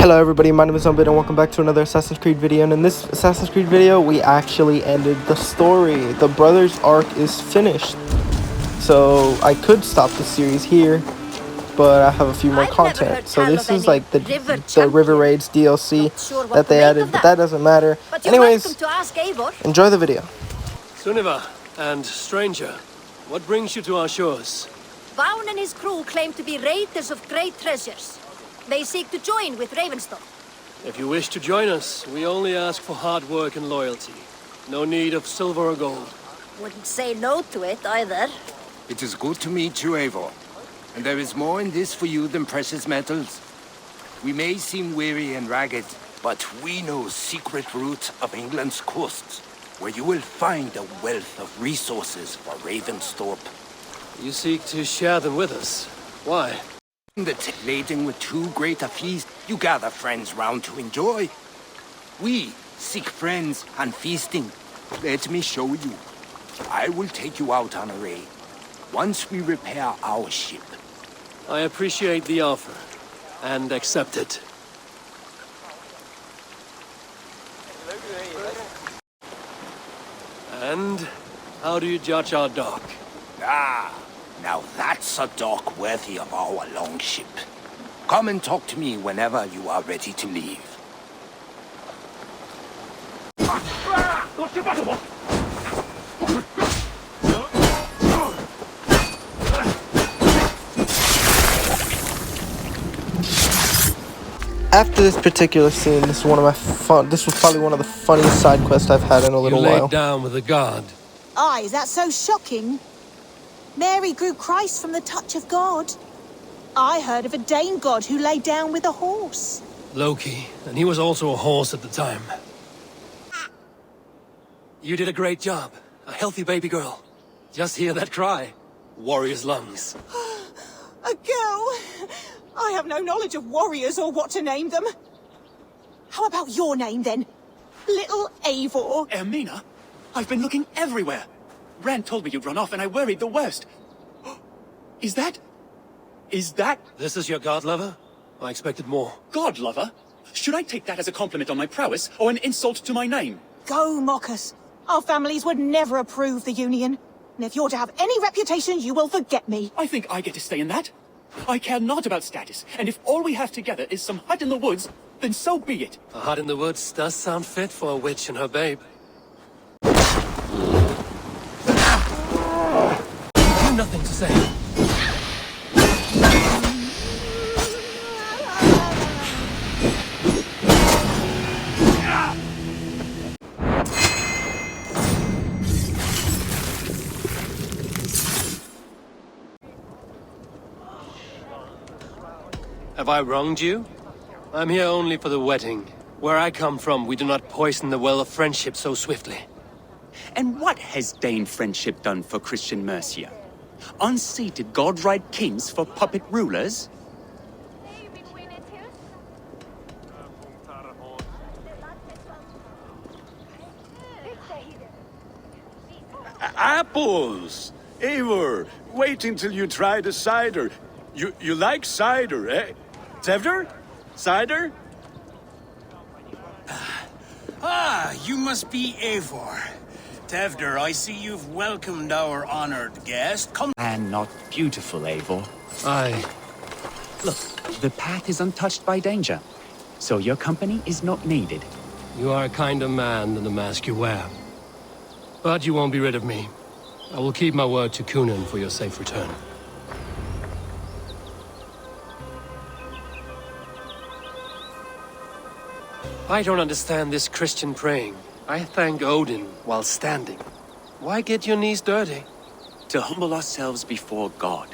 Hello everybody, my name is Zombie and welcome back to another Assassin's Creed video. And in this Assassin's Creed video, we actually ended the story. The brothers arc is finished. So I could stop the series here, but I have a few more content. So this is like the River Raids DLC that they added, but that doesn't matter. Anyways, enjoy the video. Sunniva and stranger, what brings you to our shores? Vaughn and his crew claim to be raiders of great treasures. They seek to join with Ravenstone. If you wish to join us, we only ask for hard work and loyalty. No need of silver or gold. Wouldn't say no to it either. It is good to meet you, Eivor. And there is more in this for you than precious metals. We may seem weary and ragged, but we know secret route of England's coasts, where you will find a wealth of resources for Ravensthorpe. You seek to share them with us. Why? That laden with too great a feast, you gather friends round to enjoy. We seek friends and feasting. Let me show you. I will take you out on a raid, once we repair our ship. I appreciate the offer, and accept it. And how do you judge our dock? Now that's a dock worthy of our longship. Come and talk to me whenever you are ready to leave. After this particular scene, this was probably one of the funniest side quests I've had in a little while. You while. laid down with a god. Ah, is that so shocking? Mary grew Christ from the touch of God. I heard of a Dane god who lay down with a horse. Loki, and he was also a horse at the time. You did a great job. A healthy baby girl. Just hear that cry. Warrior's lungs. A girl? I have no knowledge of warriors or what to name them. How about your name then? Little Eivor. Ermina? I've been looking everywhere. Rand told me you'd run off and I worried the worst. Is that... This is your god lover? I expected more. God lover? Should I take that as a compliment on my prowess or an insult to my name? Go, Moccus. Our families would never approve the union. And if you're to have any reputation, you will forget me. I think I get to stay in that. I care not about status, and if all we have together is some hut in the woods, then so be it. A hut in the woods does sound fit for a witch and her babe. Nothing to say. Have I wronged you? I'm here only for the wedding. Where I come from, we do not poison the well of friendship so swiftly. And what has Dane friendship done for Christian Mercia? Unseated godride kings for puppet rulers? Apples! Eivor, wait until you try the cider. You like cider, eh? Tevder? Cider? You must be Eivor. Tevder, I see you've welcomed our honored guest. Come. And not beautiful, Eivor. Aye. Look, the path is untouched by danger, so your company is not needed. You are a kinder man than the mask you wear. But you won't be rid of me. I will keep my word to Kunan for your safe return. I don't understand this Christian praying. I thank Odin while standing. Why get your knees dirty? To humble ourselves before God.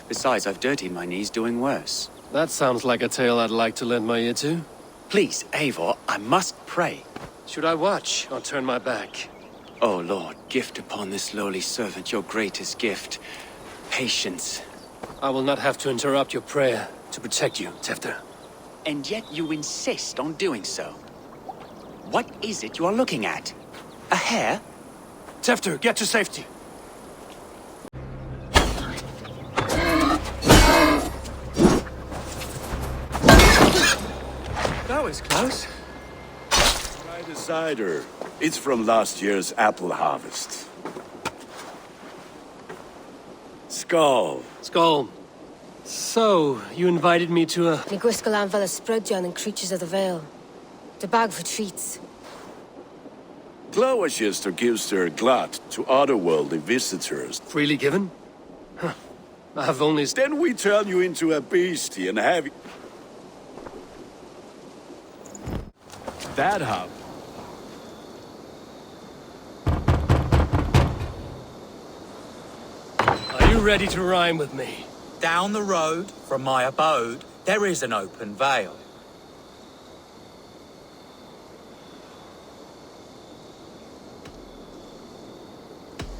Besides, I've dirtied my knees doing worse. That sounds like a tale I'd like to lend my ear to. Please, Eivor, I must pray. Should I watch or turn my back? Oh Lord, gift upon this lowly servant your greatest gift. Patience. I will not have to interrupt your prayer to protect you, Tevder. And yet you insist on doing so. What is it you are looking at? A hare? Tevder, get to safety. That was close. Try the cider. It's from last year's apple harvest. Skull. Skull. So, you invited me to a... Ní gwisgo an fel y sprydjan and creatures of the Vale. The bag for treats. Glowachester gives their glut to otherworldly visitors. Freely given? Huh. I've only... Then we turn you into a beastie and have you... That hub. Are you ready to rhyme with me? Down the road from my abode, there is an open vale.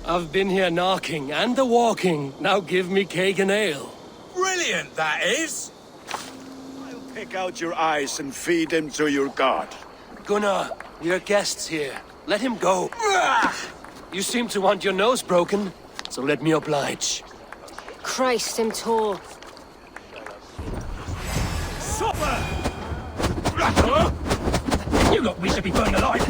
I've been here knocking and the walking. Now give me cake and ale. Brilliant, that is! I'll pick out your eyes and feed them to your god. Gunnar, your guest's here. Let him go. You seem to want your nose broken, so let me oblige. Christ, him tall. You lot we should be burning alive.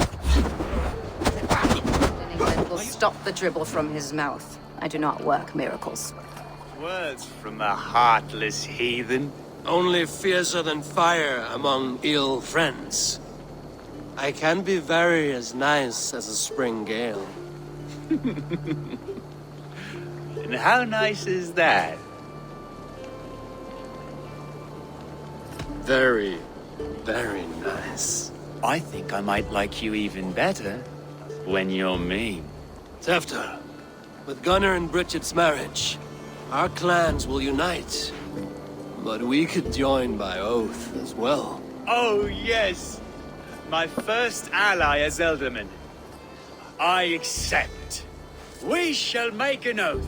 England will stop the dribble from his mouth. I do not work miracles. Words from a heartless heathen. Only fiercer than fire among ill friends. I can be very as nice as a spring gale. And how nice is that? Very, very nice. I think I might like you even better when you're mean. Tefter, with Gunnar and Bridget's marriage, our clans will unite. But we could join by oath as well. Oh, yes. My first ally as Elderman. I accept. We shall make an oath.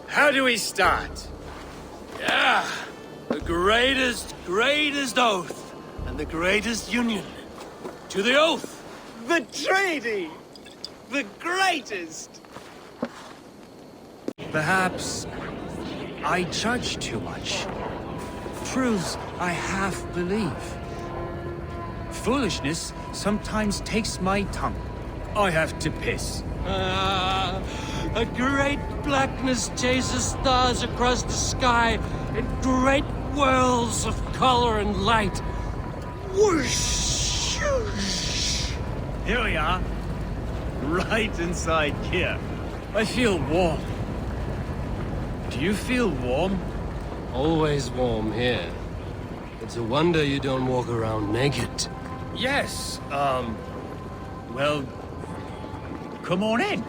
How do we start? Yeah, the greatest oath, and the greatest union. To the oath! The treaty! The greatest! Perhaps I judge too much. Truths I half believe. Foolishness sometimes takes my tongue. I have to piss. A great blackness chases stars across the sky in great whirls of color and light. Whoosh! Here we are. Right inside here. I feel warm. Do you feel warm? Always warm here. It's a wonder you don't walk around naked. Yes, well, come on in.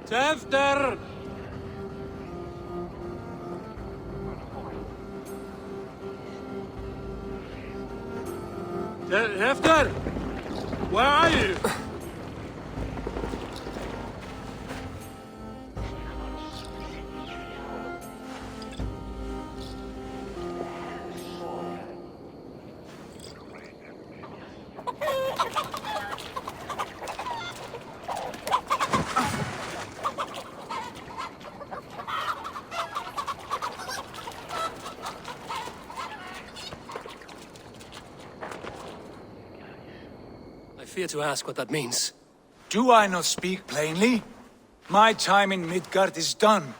Tefter! Tefter! Where are you? I fear to ask what that means. Do I not speak plainly? My time in Midgard is done.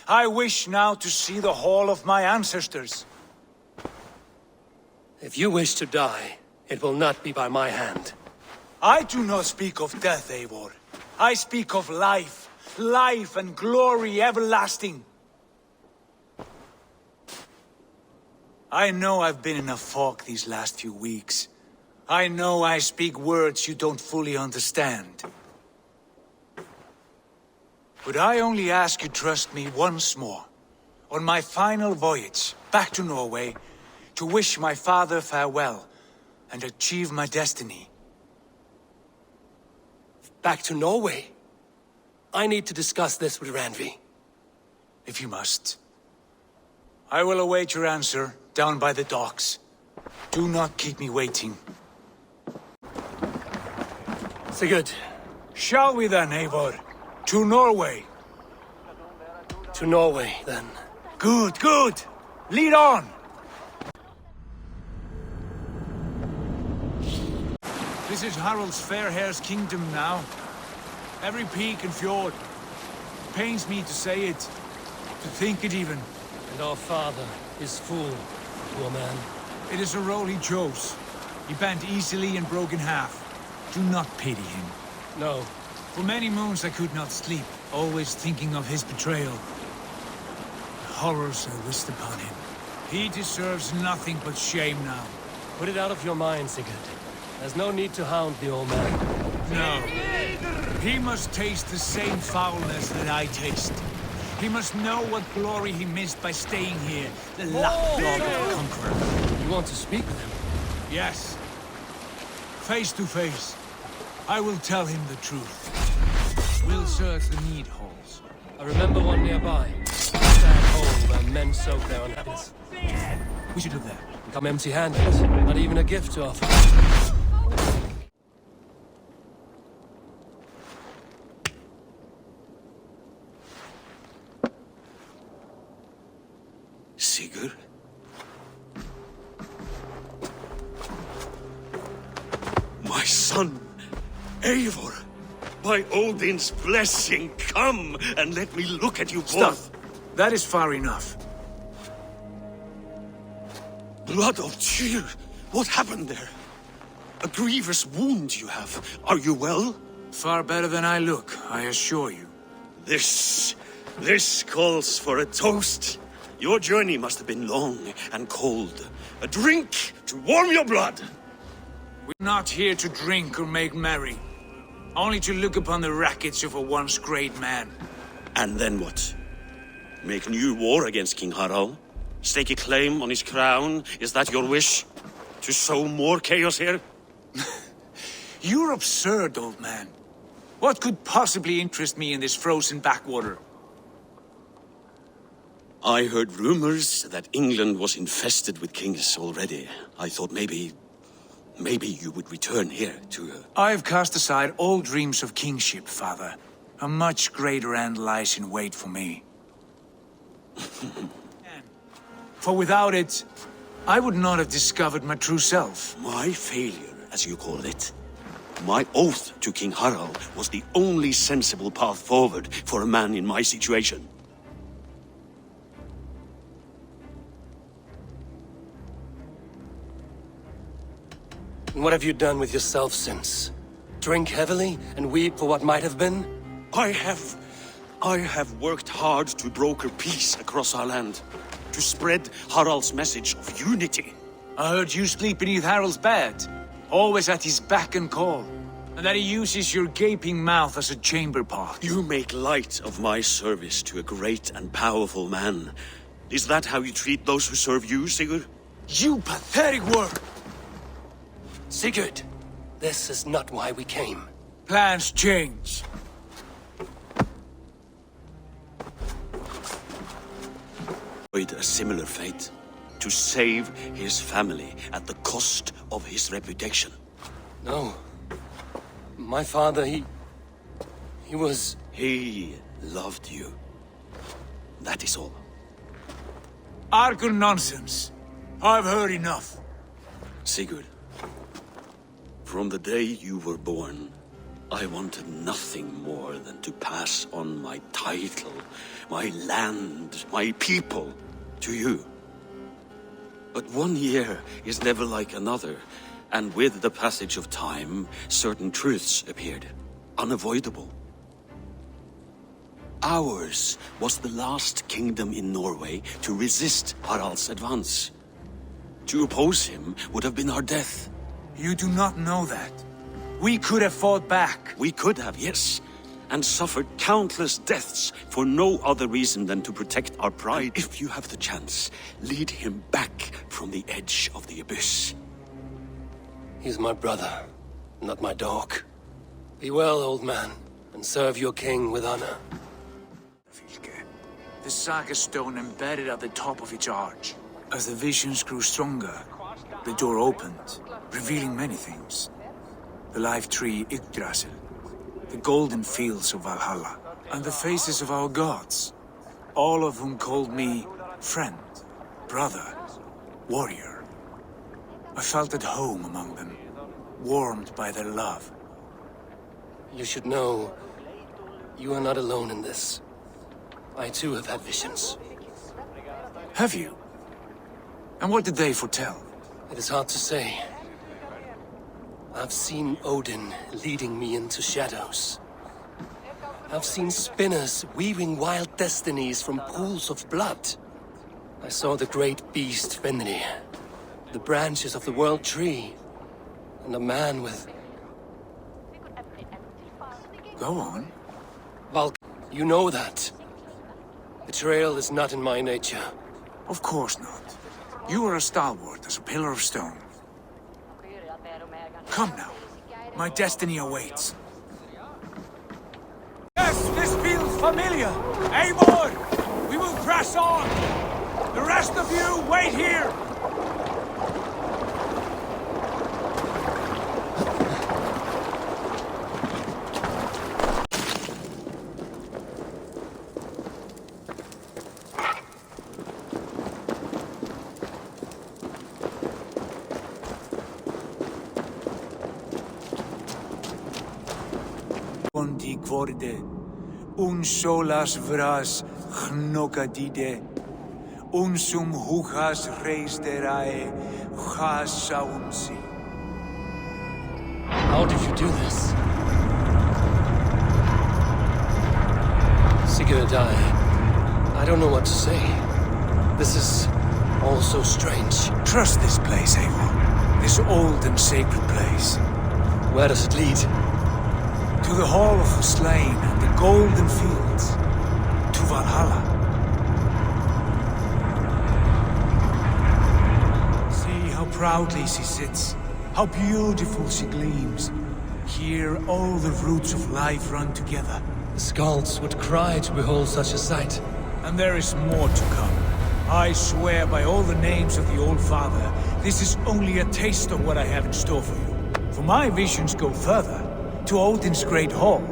I wish now to see the hall of my ancestors. If you wish to die, it will not be by my hand. I do not speak of death, Eivor. I speak of life. Life and glory everlasting. I know I've been in a fog these last few weeks. I know I speak words you don't fully understand. But I only ask you trust me once more. On my final voyage, back to Norway, to wish my father farewell, and achieve my destiny. Back to Norway? I need to discuss this with Randvi. If you must. I will await your answer, down by the docks. Do not keep me waiting. Sigurd. Shall we then, Eivor? To Norway. To Norway, then. Good, good! Lead on! This is Harald's fair hair's kingdom now. Every peak and fjord. Pains me to say it, to think it even. And our father is fool, poor man. It is a role he chose. He bent easily and broke in half. Do not pity him. No. For many moons I could not sleep, always thinking of his betrayal. The horrors I wished upon him. He deserves nothing but shame now. Put it out of your mind, Sigurd. There's no need to hound the old man. No. He must taste the same foulness that I taste. He must know what glory he missed by staying here, the lapdog of a conqueror. You want to speak with him? Yes. Face to face. I will tell him the truth. We'll search the mead halls. I remember one nearby. A sad hole where men soak their unhappiness. We should look there. Come empty-handed. Not even a gift to offer. Sigurd? My son, Eivor! By Odin's blessing, come and let me look at you both! Stop. That is far enough. Blood of Tyr! What happened there? A grievous wound you have. Are you well? Far better than I look, I assure you. This calls for a toast. Your journey must have been long and cold. A drink to warm your blood! We're not here to drink or make merry. Only to look upon the wreckage of a once great man. And then what? Make new war against King Harald? Stake a claim on his crown? Is that your wish? To sow more chaos here? You're absurd, old man. What could possibly interest me in this frozen backwater? I heard rumors that England was infested with kings already. I thought maybe you would return here to... I've cast aside all dreams of kingship, father. A much greater end lies in wait for me. For without it, I would not have discovered my true self. My failure, as you call it. My oath to King Harald was the only sensible path forward for a man in my situation. And what have you done with yourself since? Drink heavily and weep for what might have been? I have worked hard to broker peace across our land. To spread Harald's message of unity. I heard you sleep beneath Harald's bed. Always at his beck and call. And that he uses your gaping mouth as a chamber pot. You make light of my service to a great and powerful man. Is that how you treat those who serve you, Sigurd? You pathetic worm! Sigurd, this is not why we came. Plans change. A similar fate. To save his family at the cost of his reputation. No. My father, he was... He loved you. That is all. Argur nonsense. I've heard enough. Sigurd, from the day you were born, I wanted nothing more than to pass on my title, my land, my people, to you. But 1 year is never like another, and with the passage of time, certain truths appeared, unavoidable. Ours was the last kingdom in Norway to resist Harald's advance. To oppose him would have been our death. You do not know that. We could have fought back. We could have, yes. And suffered countless deaths for no other reason than to protect our pride. And if you have the chance, lead him back from the edge of the abyss. He's my brother, not my dog. Be well, old man, and serve your king with honor. The saga stone embedded at the top of its arch. As the visions grew stronger, the door opened, revealing many things. The life tree Yggdrasil, the golden fields of Valhalla, and the faces of our gods, all of whom called me friend, brother, warrior. I felt at home among them. warmed by their love. You should know, you are not alone in this. I too have had visions. Have you? And what did they foretell? It is hard to say. I've seen Odin leading me into shadows. I've seen spinners weaving wild destinies from pools of blood. I saw the great beast Fenrir, the branches of the world tree, and a man with... Go on. Valk, you know that. Betrayal is not in my nature. Of course not. You are a stalwart as a pillar of stone. Come now. My destiny awaits. Yes, this feels familiar. Eivor! We will press on! The rest of you, wait here! Bondi kvorde, solas vras gnokadide, sum huchas reisterae, chasaunsi. How did you do this? Sigurd, I don't know what to say. This is all so strange. Trust this place, Eivor. This old and sacred place. Where does it lead? To the Hall of the Slain and the Golden Fields. To Valhalla. See how proudly she sits. How beautiful she gleams. Here all the roots of life run together. The Skalds would cry to behold such a sight. And there is more to come. I swear by all the names of the Old Father, this is only a taste of what I have in store for you. For my visions go further. To Odin's great hall.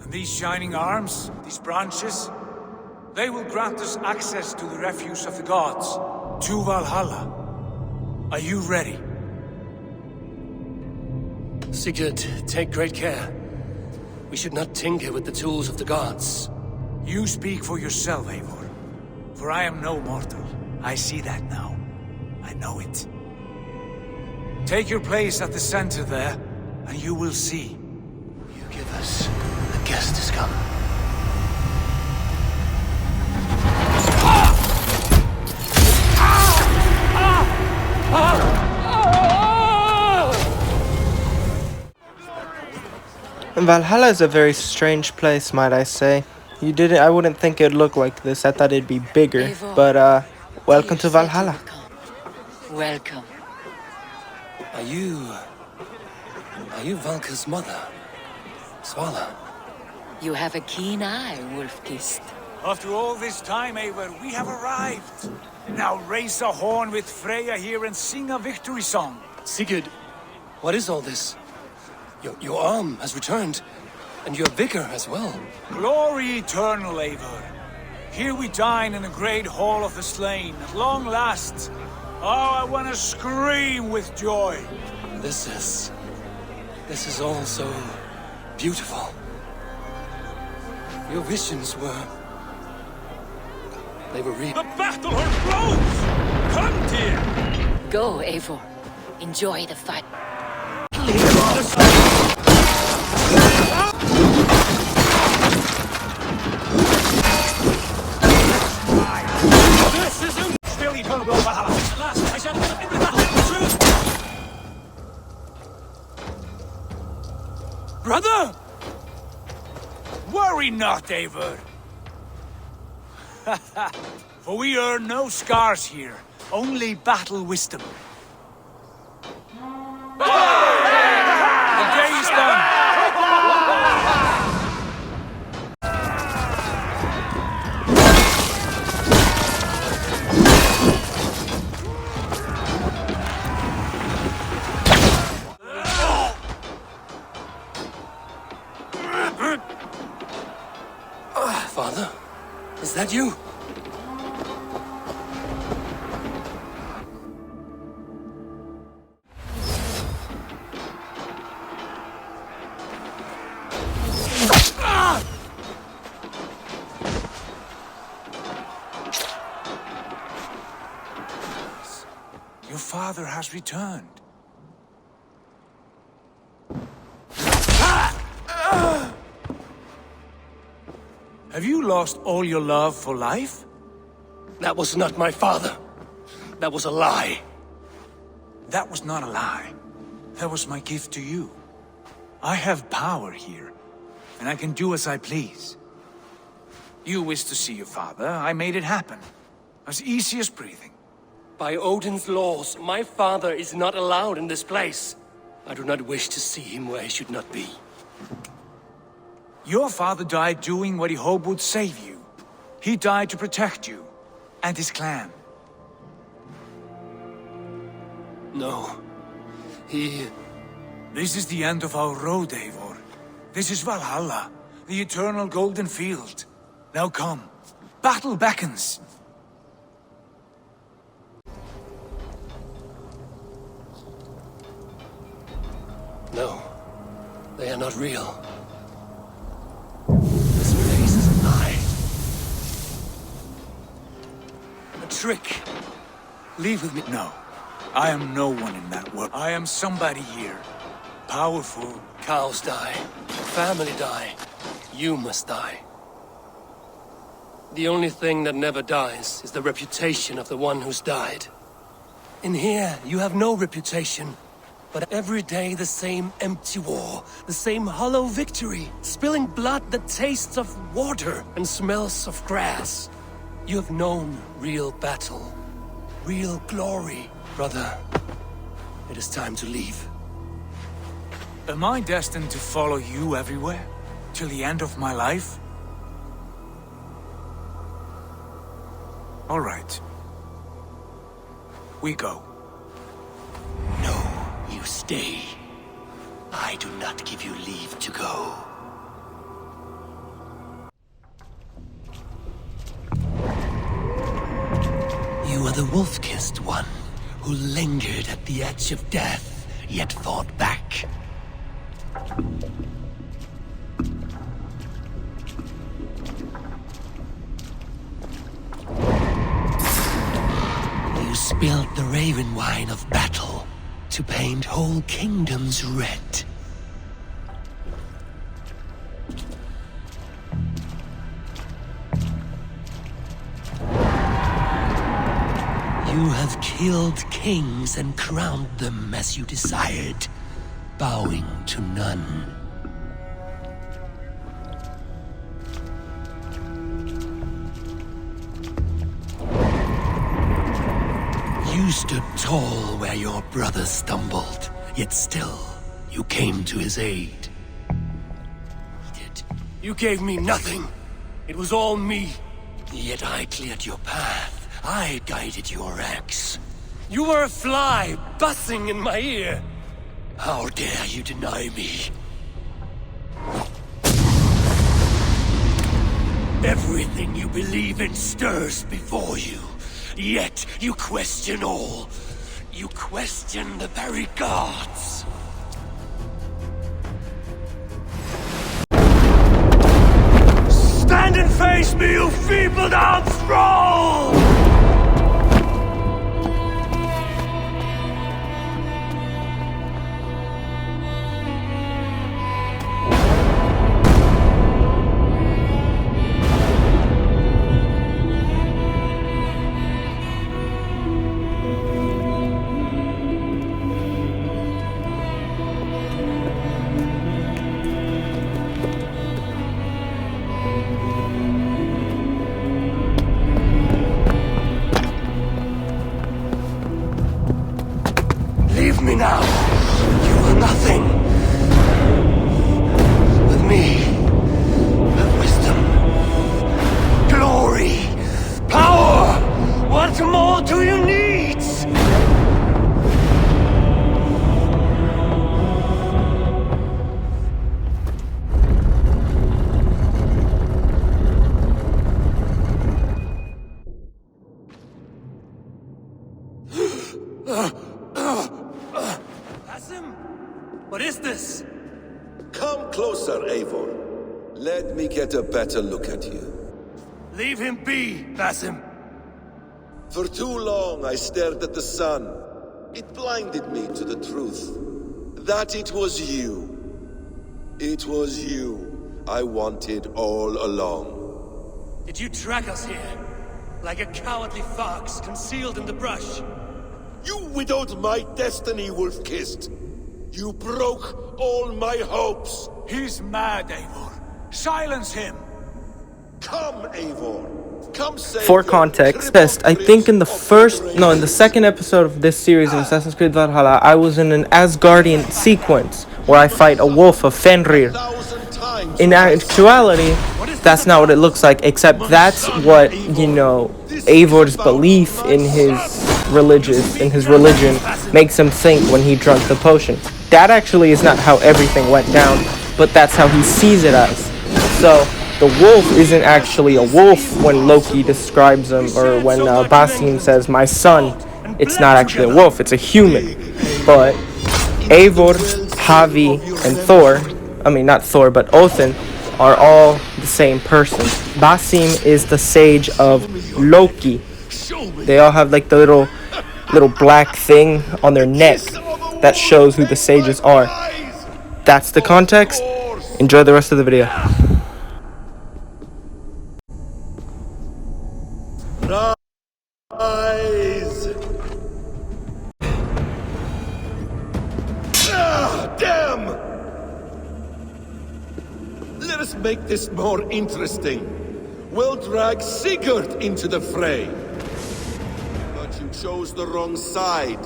And these shining arms, these branches, they will grant us access to the refuse of the gods, to Valhalla. Are you ready? Sigurd, take great care. We should not tinker with the tools of the gods. You speak for yourself, Eivor. For I am no mortal. I see that now. I know it. Take your place at the center there, and you will see. You give us. The guest has come. Valhalla is a very strange place, might I say. I wouldn't think it'd look like this. I thought it'd be bigger. But, welcome to Valhalla. Welcome. Are you Valka's mother? Svala? You have a keen eye, Wolf-Kissed. After all this time, Eivor, we have arrived. Now raise a horn with Freya here and sing a victory song. Sigurd, what is all this? Your arm has returned, and your vigor as well. Glory eternal, Eivor. Here we dine in the great hall of the slain, at long last. Oh, I want to scream with joy. This is all so beautiful. Your visions they were real. The battle grows! Come, dear! Go, Eivor. Enjoy the fight. This is him! Still eternal will Valhalla. At last, I shall in the battle of truth! Brother! Worry not, Eivor. For we earn no scars here, only battle wisdom. The day is done! Father, is that you? father has returned. Have you lost all your love for life? That was not my father. That was a lie. That was not a lie. That was my gift to you. I have power here, and I can do as I please. You wish to see your father, I made it happen. As easy as breathing. By Odin's laws, my father is not allowed in this place. I do not wish to see him where he should not be. Your father died doing what he hoped would save you. He died to protect you, and his clan. No. This is the end of our road, Eivor. This is Valhalla, the eternal golden field. Now come. Battle beckons. No. They are not real. This place is a lie. A trick. Leave with me. No. I am no one in that world. I am somebody here. Powerful. Cows die. Family die. You must die. The only thing that never dies is the reputation of the one who's died. In here, you have no reputation. But every day the same empty war, the same hollow victory, spilling blood that tastes of water and smells of grass. You have known real battle, real glory. Brother, it is time to leave. Am I destined to follow you everywhere? Till the end of my life? All right. We go. No, you stay. I do not give you leave to go. You are the wolf-kissed one, who lingered at the edge of death, yet fought back. You spilled the raven wine of battle to paint whole kingdoms red. You have killed kings and crowned them as you desired, bowing to none. You stood tall where your brother stumbled, yet still you came to his aid. You gave me nothing. It was all me. Yet I cleared your path. I guided your axe. You were a fly buzzing in my ear. How dare you deny me? Everything you believe in stirs before you. Yet you question all. You question the very gods. Stand and face me, you feeble-down thrall! Leave me now. You are nothing. With me, have wisdom, glory, power. What more do you need? What is this? Come closer, Eivor. Let me get a better look at you. Leave him be, Basim. For too long I stared at the sun, It blinded me to the truth. That it was you. It was you I wanted all along. Did you drag us here? Like a cowardly fox concealed in the brush? You widowed my destiny, Wolf-Kissed. You broke all my hopes. He's mad, Eivor. Silence him! Come, Eivor. Come save For your context, crippled I think in the prince of in the second episode of this series of Assassin's Creed Valhalla, I was in an Asgardian sequence where I fight a wolf of Fenrir. In actuality, that's not what it looks like, except that's what, you know, Eivor's belief in his religion makes him think when he drank the potion. That actually is not how everything went down, but that's how he sees it as. So the wolf isn't actually a wolf when Loki describes him, or when Basim says, "My son." It's not actually a wolf, it's a human. But Eivor, Havi, and Thor, I mean not Thor, but Othin, are all the same person. Basim is the sage of Loki. They all have like the little black thing on their neck that shows who the sages are. That's the context. Enjoy the rest of the video. Rise! Ah, damn! Let us make this more interesting. We'll drag Sigurd into the fray. But you chose the wrong side.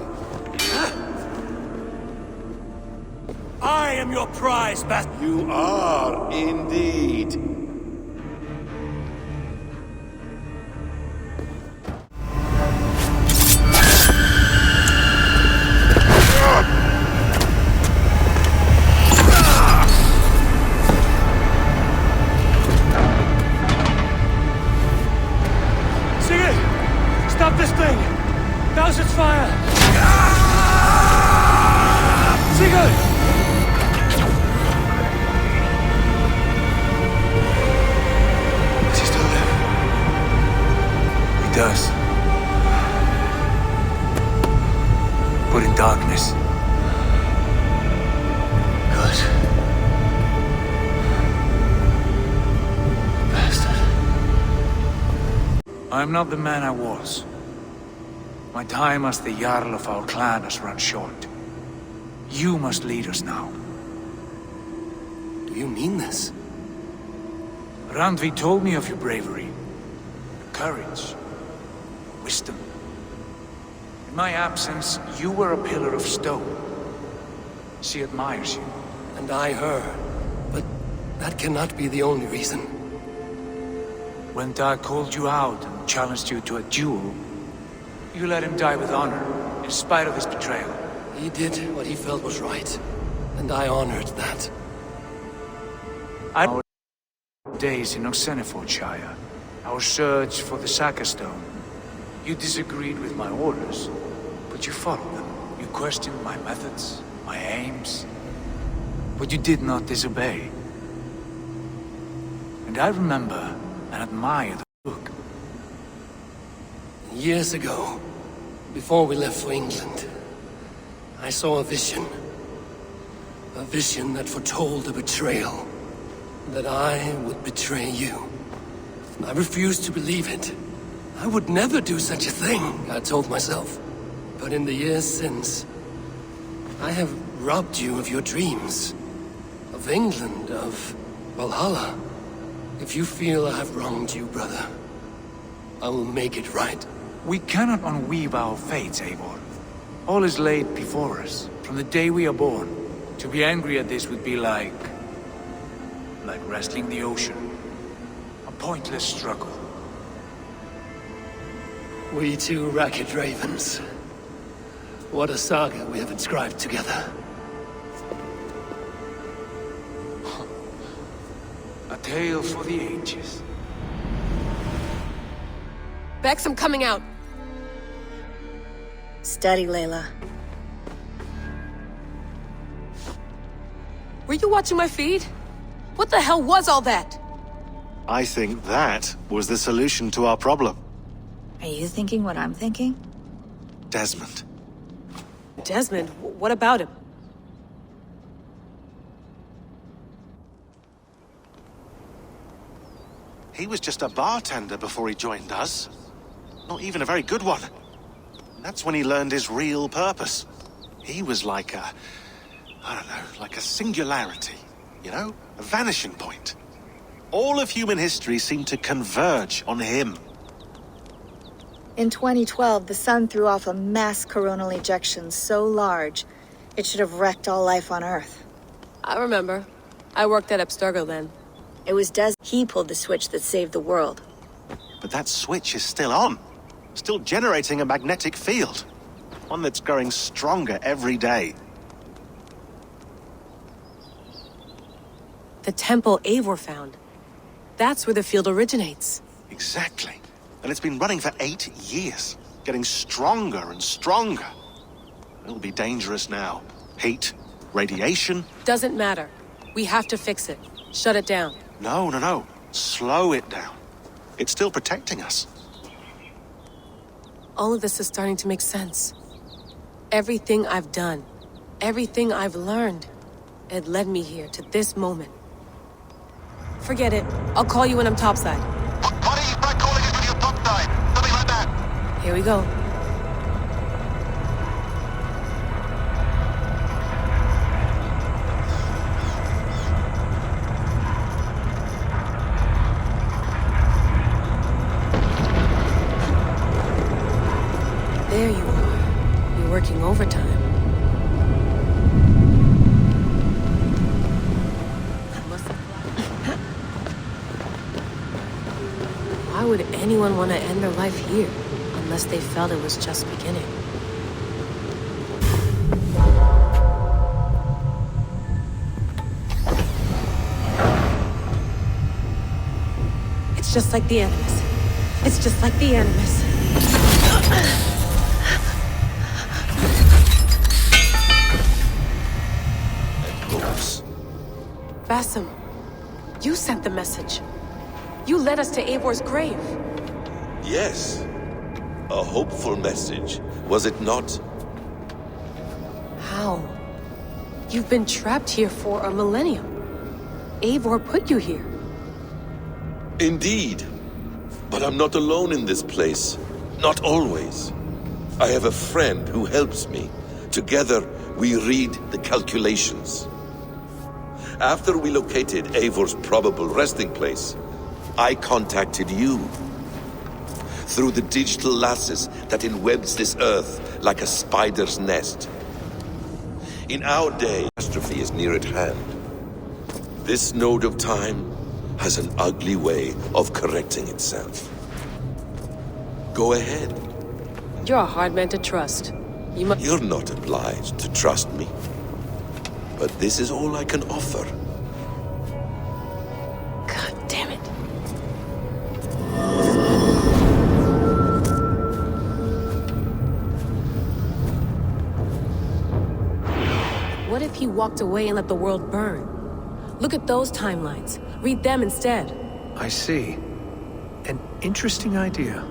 I am your prize, You are indeed. Sigurd! Stop this thing! Douse its fire! Sigurd! Does he still live? He does. But in darkness. Good. Bastard. I'm not the man I was. My time as the Jarl of our clan has run short. You must lead us now. Do you mean this? Randvi told me of your bravery, courage, wisdom. In my absence, you were a pillar of stone. She admires you. And I her. But that cannot be the only reason. When Dag called you out and challenged you to a duel, you let him die with honor, in spite of his betrayal. He did what he felt was right, and I honored that. Our days in Oxenfordshire, our search for the Saka Stone, you disagreed with my orders, but you followed them. You questioned my methods, my aims, but you did not disobey. And I remember and admire the book. Years ago, before we left for England, I saw a vision. A vision that foretold a betrayal. That I would betray you. I refused to believe it. I would never do such a thing, I told myself. But in the years since, I have robbed you of your dreams. Of England, of Valhalla. If you feel I have wronged you, brother, I will make it right. We cannot unweave our fates, Eivor. All is laid before us, from the day we are born. To be angry at this would be like wrestling the ocean. A pointless struggle. We two ragged ravens. What a saga we have inscribed together. A tale for the ages. Bex, I'm coming out. Steady, Layla. Were you watching my feed? What the hell was all that? I think that was the solution to our problem. Are you thinking what I'm thinking? Desmond. Desmond, what about him? He was just a bartender before he joined us. Not even a very good one. That's when he learned his real purpose. He was like a... I don't know, like a singularity. You know? A vanishing point. All of human history seemed to converge on him. In 2012, the sun threw off a mass coronal ejection so large, it should have wrecked all life on Earth. I remember. I worked at Abstergo then. It was he pulled the switch that saved the world. But that switch is still on. Still generating a magnetic field. One that's growing stronger every day. The temple Eivor found. That's where the field originates. Exactly. And it's been running for 8 years. Getting stronger and stronger. It'll be dangerous now. Heat, radiation. Doesn't matter. We have to fix it. Shut it down. No. Slow it down. It's still protecting us. All of this is starting to make sense. Everything I've done, everything I've learned, it led me here to this moment. Forget it. I'll call you when I'm topside. What do you by calling it when you're topside? Something like that. Here we go. There you are. You're working overtime. Why would anyone want to end their life here, unless they felt it was just beginning? It's just like the Animus. It's just like the Animus. Basim, you sent the message. You led us to Eivor's grave. Yes. A hopeful message, was it not? How? You've been trapped here for a millennium. Eivor put you here. Indeed. But I'm not alone in this place. Not always. I have a friend who helps me. Together, we read the calculations. After we located Eivor's probable resting place, I contacted you. Through the digital lasses that enwebs this earth like a spider's nest. In our day, catastrophe is near at hand. This node of time has an ugly way of correcting itself. Go ahead. You're a hard man to trust. You're not obliged to trust me. But this is all I can offer. God damn it. What if he walked away and let the world burn? Look at those timelines. Read them instead. I see. An interesting idea.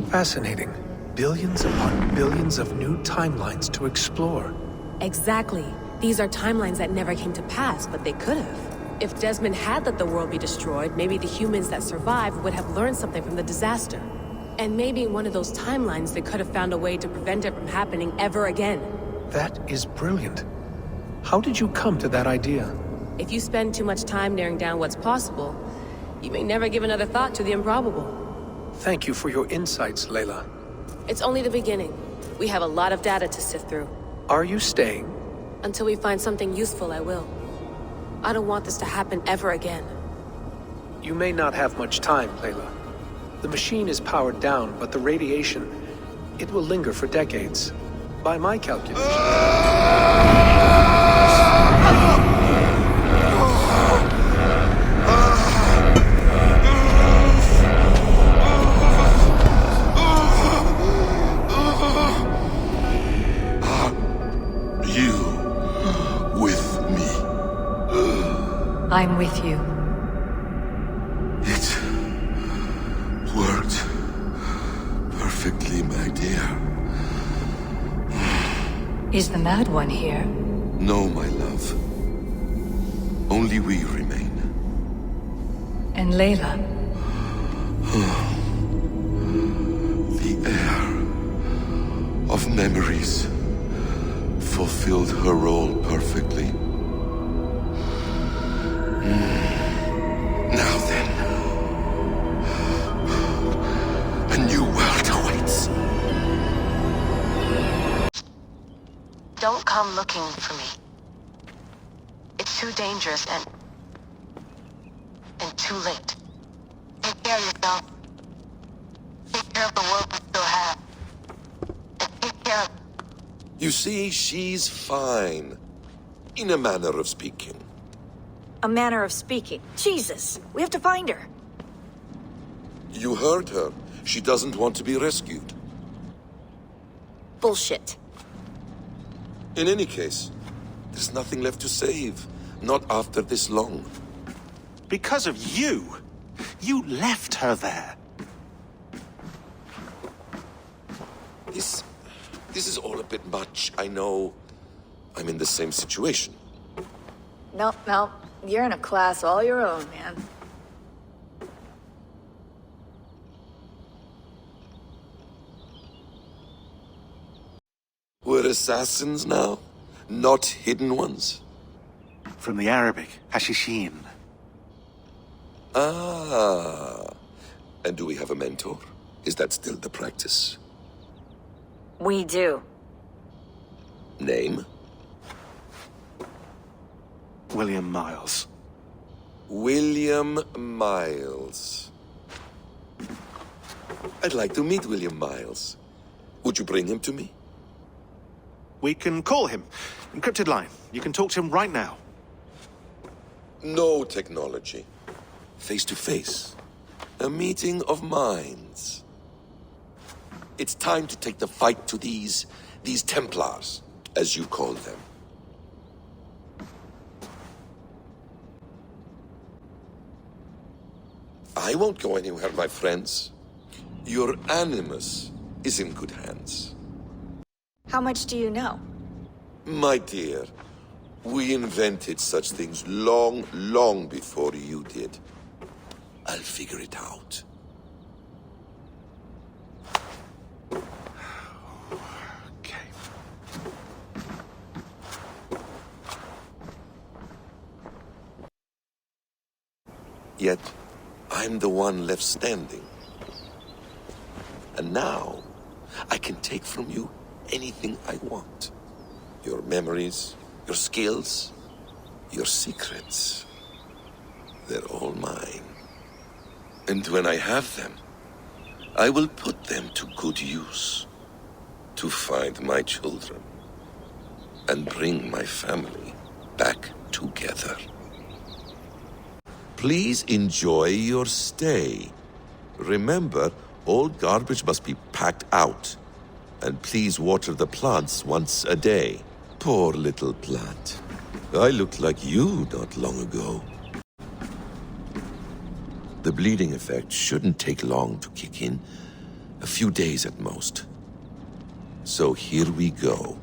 Fascinating. Billions upon billions of new timelines to explore. Exactly. These are timelines that never came to pass, but they could have. If Desmond had let the world be destroyed, maybe the humans that survived would have learned something from the disaster. And maybe in one of those timelines, they could have found a way to prevent it from happening ever again. That is brilliant. How did you come to that idea? If you spend too much time narrowing down what's possible, you may never give another thought to the improbable. Thank you for your insights, Layla. It's only the beginning. We have a lot of data to sift through. Are you staying? Until we find something useful, I will. I don't want this to happen ever again. You may not have much time, Layla. The machine is powered down, but the radiation, it will linger for decades. By my calculations... I'm with you. It worked perfectly, my dear. Is the Mad One here? No, my love. Only we remain. And Layla? The air of memories fulfilled her role perfectly. Now then, a new world awaits. Don't come looking for me. It's too dangerous and too late. Take care of yourself. Take care of the world we still have. And take care of... You see, she's fine. In a manner of speaking. A manner of speaking. Jesus, we have to find her. You heard her. She doesn't want to be rescued. Bullshit. In any case, there's nothing left to save. Not after this long. Because of you. You left her there. This is all a bit much, I know. I'm in the same situation. Nope. You're in a class all your own, man. We're assassins now? Not hidden ones? From the Arabic, Hashishin. Ah. And do we have a mentor? Is that still the practice? We do. Name? William Miles. William Miles. I'd like to meet William Miles. Would you bring him to me? We can call him. Encrypted line. You can talk to him right now. No technology. Face to face. A meeting of minds. It's time to take the fight to these Templars, as you call them. I won't go anywhere, my friends. Your animus is in good hands. How much do you know? My dear, we invented such things long, long before you did. I'll figure it out. Okay. Yet, I'm the one left standing. And now, I can take from you anything I want. Your memories, your skills, your secrets. They're all mine. And when I have them, I will put them to good use. To find my children. And bring my family back together. Please enjoy your stay. Remember, all garbage must be packed out. And please water the plants once a day. Poor little plant. I looked like you not long ago. The bleeding effect shouldn't take long to kick in. A few days at most. So here we go.